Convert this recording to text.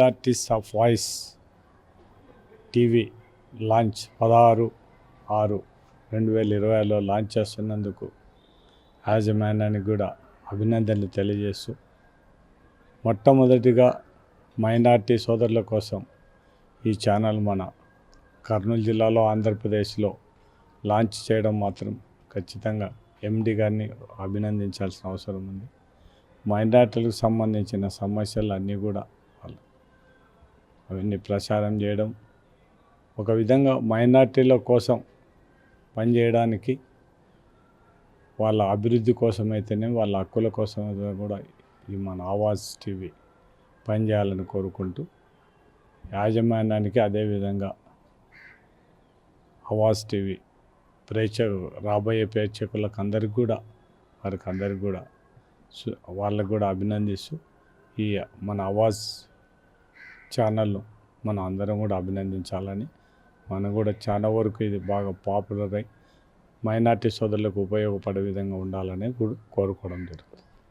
Artist of voice TV launch 16/6/2020లో launch చేస్తున్నందుకు యాజమాన్యానికి కూడా అభినందనలు తెలియజేస్తూ, మొట్టమొదటిగా మైనార్టీ సోదరుల కోసం ఈ ఛానల్ మన కర్నూలు జిల్లాలో ఆంధ్రప్రదేశ్లో లాంచ్ చేయడం మాత్రం ఖచ్చితంగా ఎండి గారిని అభినందించాల్సిన అవసరం ఉంది. మైనార్టీలకు సంబంధించిన సమస్యలు అన్నీ కూడా అవన్నీ ప్రచారం చేయడం, ఒక విధంగా మైనార్టీల కోసం పనిచేయడానికి, వాళ్ళ అభివృద్ధి కోసమైతేనే వాళ్ళ హక్కుల కోసం కూడా ఈ మన ఆవాజ్ టీవీ పనిచేయాలని కోరుకుంటూ, యాజమాన్యానికి అదేవిధంగా ఆవాజ్ టీవీ రాబోయే ప్రేక్షకులకు అందరికి కూడా వాళ్ళకు కూడా అభినందిస్తూ, ఈ మన ఆవాజ్ ఛానల్ను మనం అందరం కూడా అభినందించాలని, మనం కూడా చాలా వరకు ఇది బాగా పాపులర్ అయి మైనార్టీ సోదరులకు ఉపయోగపడే విధంగా ఉండాలని కూడా కోరుకోవడం జరుగుతుంది.